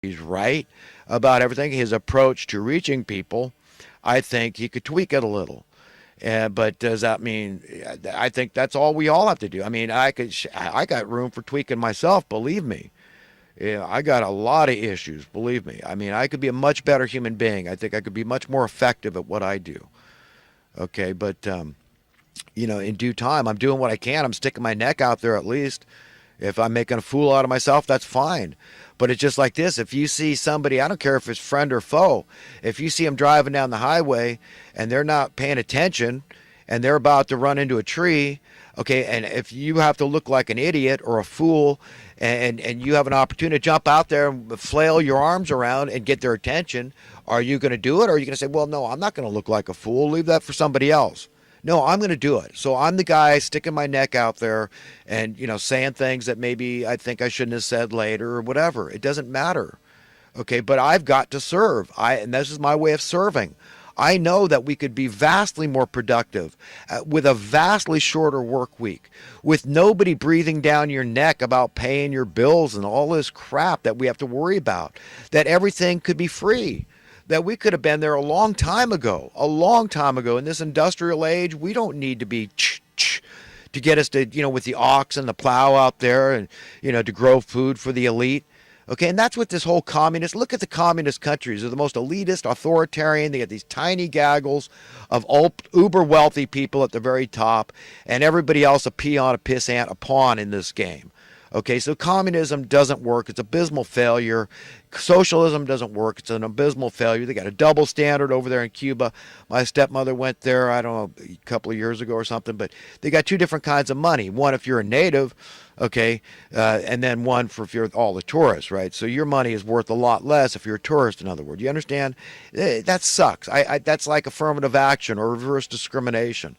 he's right about everything. His approach to reaching people, I think he could tweak it a little. But does that mean? I think that's all we all have to do. I mean, I got room for tweaking myself. Believe me. Yeah, I got a lot of issues. Believe me. I mean, I could be a much better human being. I think I could be much more effective at what I do. Okay, but in due time, I'm doing what I can. I'm sticking my neck out there at least. If I'm making a fool out of myself, that's fine. But it's just like this. If you see somebody, I don't care if it's friend or foe, if you see them driving down the highway and they're not paying attention and they're about to run into a tree, okay, and if you have to look like an idiot or a fool and you have an opportunity to jump out there and flail your arms around and get their attention, are you going to do it? Or are you going to say, well, no, I'm not going to look like a fool. Leave that for somebody else. No, I'm going to do it. So I'm the guy sticking my neck out there and, saying things that maybe I think I shouldn't have said later or whatever. It doesn't matter. Okay, but I've got to serve. And this is my way of serving. I know that we could be vastly more productive with a vastly shorter work week, with nobody breathing down your neck about paying your bills and all this crap that we have to worry about, that everything could be free, that we could have been there a long time ago. In this industrial age. We don't need to be to get us to, with the ox and the plow out there and, to grow food for the elite. Okay, and that's what this whole look at the communist countries. They're the most elitist, authoritarian. They get these tiny gaggles of uber wealthy people at the very top, and everybody else a peon, a pissant, a pawn in this game. Okay, so communism doesn't work. It's abysmal failure. Socialism doesn't work. It's an abysmal failure. They got a double standard over there in Cuba. My stepmother went there, I don't know, a couple of years ago or something, but they got two different kinds of money. One if you're a native, okay, and then one for if you're all the tourists, right? So your money is worth a lot less if you're a tourist, in other words. You understand? That sucks. That's like affirmative action or reverse discrimination.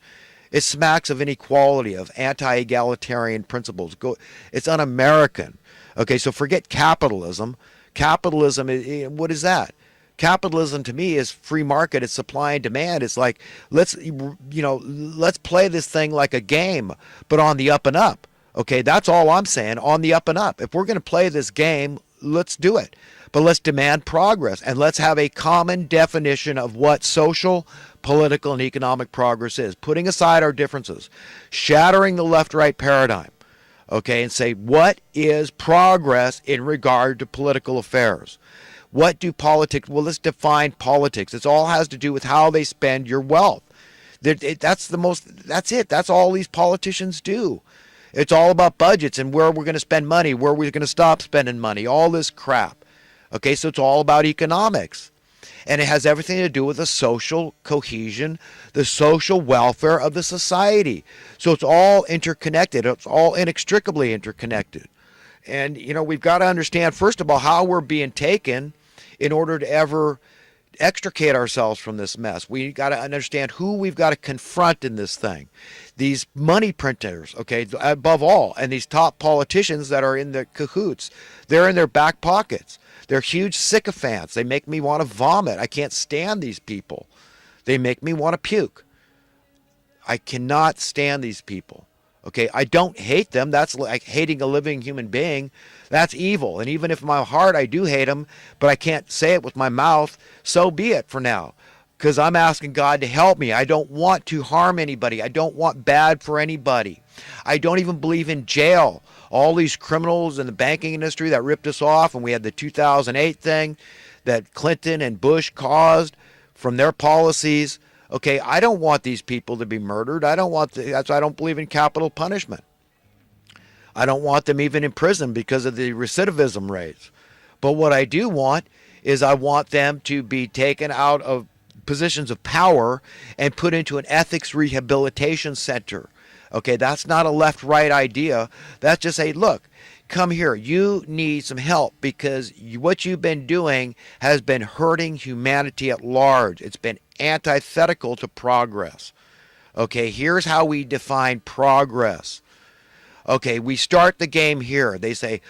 It smacks of inequality, of anti-egalitarian principles. It's un-American. Okay, so forget capitalism. Capitalism, what is that? Capitalism to me is free market. It's supply and demand. It's like let's play this thing like a game, but on the up and up. Okay, that's all I'm saying. On the up and up. If we're going to play this game, let's do it. But let's demand progress and let's have a common definition of what social, political, and economic progress is. Putting aside our differences, shattering the left-right paradigm, okay, and say, what is progress in regard to political affairs? What do politics, well, let's define politics. It all has to do with how they spend your wealth. That's it. That's all these politicians do. It's all about budgets and where we're going to spend money, where we're going to stop spending money, all this crap. Okay, so it's all about economics. And it has everything to do with the social cohesion, the social welfare of the society. So it's all interconnected. It's all inextricably interconnected. And, we've got to understand, first of all, how we're being taken in order to ever extricate ourselves from this mess. We got to understand who we've got to confront in this thing. These money printers, okay, above all, and these top politicians that are in the cahoots. They're in their back pockets. They're huge sycophants. They make me want to vomit. I can't stand these people. They make me want to puke. I cannot stand these people. Okay, I don't hate them. That's like hating a living human being. That's evil. And even if in my heart I do hate them, but I can't say it with my mouth, so be it for now. Because I'm asking God to help me. I don't want to harm anybody. I don't want bad for anybody. I don't even believe in jail. All these criminals in the banking industry that ripped us off, and we had the 2008 thing that Clinton and Bush caused from their policies. Okay, I don't want these people to be murdered. That's why I don't believe in capital punishment. I don't want them even in prison because of the recidivism rates. But what I do want is I want them to be taken out of positions of power and put into an ethics rehabilitation center. Okay, that's not a left-right idea. That's just a look, come here. You need some help because what you've been doing has been hurting humanity at large. It's been antithetical to progress. Okay, here's how we define progress. Okay, we start the game here. They say,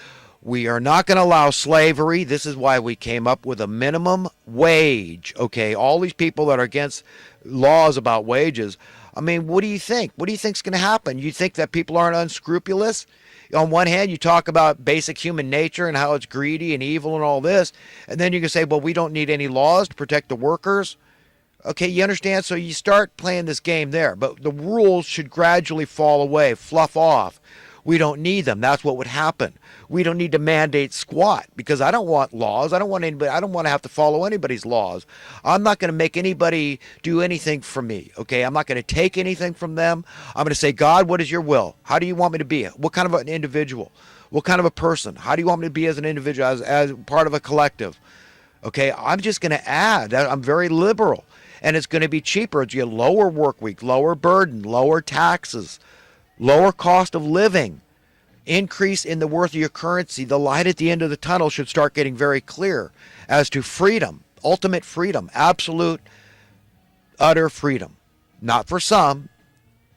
we are not going to allow slavery. This is why we came up with a minimum wage. Okay, all these people that are against laws about wages, I mean, what do you think? What do you think's going to happen? You think that people aren't unscrupulous? On one hand, you talk about basic human nature and how it's greedy and evil and all this, and then you can say, well, we don't need any laws to protect the workers. Okay, you understand? So you start playing this game there, but the rules should gradually fall away, fluff off. We don't need them. That's what would happen. We don't need to mandate squat because I don't want laws. I don't want anybody. I don't want to have to follow anybody's laws. I'm not going to make anybody do anything for me. Okay, I'm not going to take anything from them. I'm going to say, God, what is your will? How do you want me to be? What kind of an individual? What kind of a person? How do you want me to be as an individual, as part of a collective? Okay, I'm just going to add that I'm very liberal, and it's going to be cheaper. It's a lower work week, lower burden, lower taxes, lower cost of living, increase in the worth of your currency. The light at the end of the tunnel should start getting very clear as to freedom, ultimate freedom, absolute, utter freedom. Not for some,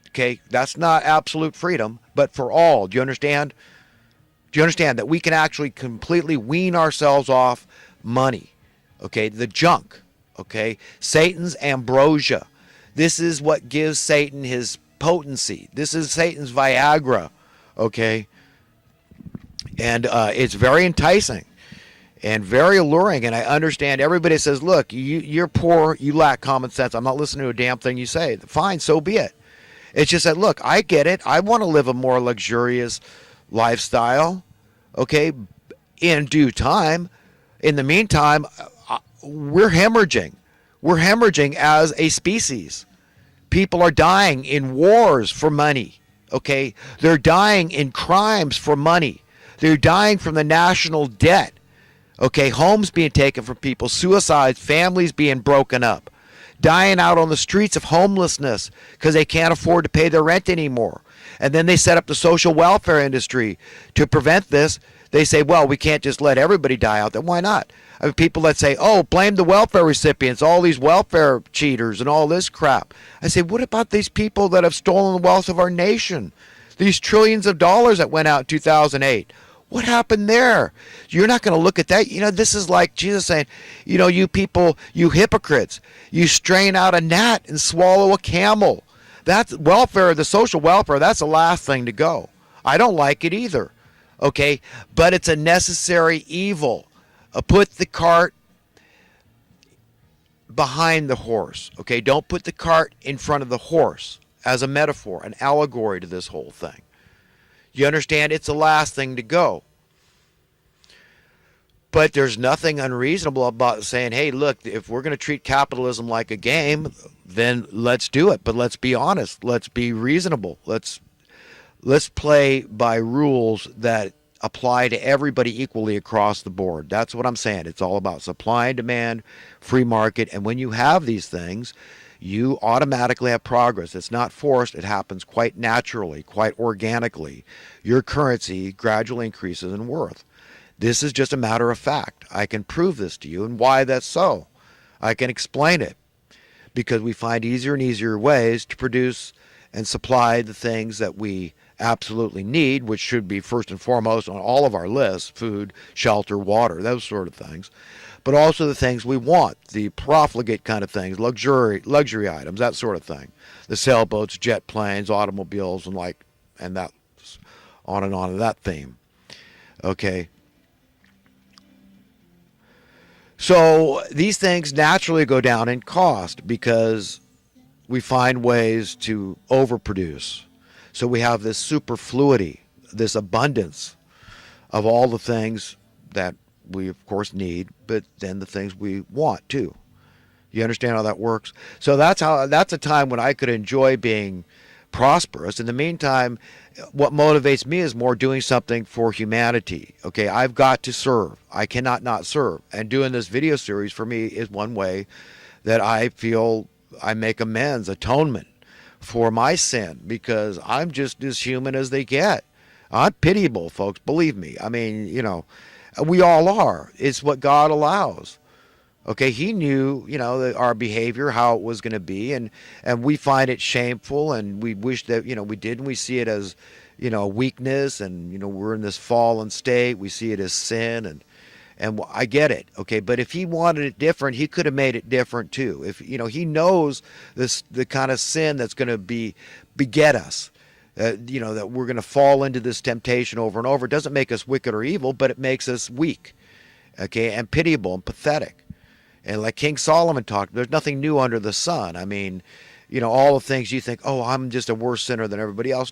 okay? That's not absolute freedom, but for all. Do you understand? Do you understand that we can actually completely wean ourselves off money, okay? The junk, okay? Satan's ambrosia. This is what gives Satan his potency. This is Satan's Viagra, okay? And it's very enticing and very alluring. And I understand everybody says, look, you're poor, you lack common sense. I'm not listening to a damn thing you say. Fine, so be it. It's just that, look, I get it. I want to live a more luxurious lifestyle, okay, in due time. In the meantime, we're hemorrhaging. We're hemorrhaging as a species. People are dying in wars for money, okay? They're dying in crimes for money. They're dying from the national debt, okay? Homes being taken from people, suicides, families being broken up, dying out on the streets of homelessness because they can't afford to pay their rent anymore. And then they set up the social welfare industry to prevent this. They say, well, we can't just let everybody die out there. Why not? I mean, people that say, oh, blame the welfare recipients, all these welfare cheaters and all this crap. I say, what about these people that have stolen the wealth of our nation? These trillions of dollars that went out in 2008. What happened there? You're not going to look at that. You know, this is like Jesus saying, you know, you people, you hypocrites, you strain out a gnat and swallow a camel. That's welfare, the social welfare, that's the last thing to go. I don't like it either, okay? But it's a necessary evil. Put the cart behind the horse, okay? Don't put the cart in front of the horse as a metaphor, an allegory to this whole thing. You understand? It's the last thing to go. But there's nothing unreasonable about saying, hey, look, if we're going to treat capitalism like a game, then let's do it. But let's be honest. Let's be reasonable. Let's play by rules that apply to everybody equally across the board. That's what I'm saying. It's all about supply and demand, free market. And when you have these things, you automatically have progress. It's not forced. It happens quite naturally, quite organically. Your currency gradually increases in worth. This is just a matter of fact. I can prove this to you and why that's so. I can explain it because we find easier and easier ways to produce and supply the things that we absolutely need, which should be first and foremost on all of our lists: food, shelter, water, those sort of things. But also the things we want, the profligate kind of things, luxury items, that sort of thing. The sailboats, jet planes, automobiles, and that on and that theme. Okay. So these things naturally go down in cost because we find ways to overproduce. So we have this superfluity, this abundance of all the things that we, of course, need, but then the things we want, too. You understand how that works? So that's a time when I could enjoy being prosperous. In the meantime, what motivates me is more doing something for humanity. Okay, I've got to serve. I cannot not serve. And doing this video series for me is one way that I feel I make amends, atonement for my sin, because I'm just as human as they get. I'm pitiable, folks, believe me. I mean, you know, we all are. It's what God allows. Okay, he knew, you know, our behavior, how it was going to be, and we find it shameful, and we wish that, you know, we didn't. We see it as, you know, weakness, and, you know, we're in this fallen state. We see it as sin, and I get it, okay, but if he wanted it different, he could have made it different too. If, you know, he knows the kind of sin that's going to beget us, that we're going to fall into this temptation over and over. It doesn't make us wicked or evil, but it makes us weak, okay, and pitiable and pathetic. And like King Solomon talked, there's nothing new under the sun. I mean, all the things you think, oh, I'm just a worse sinner than everybody else.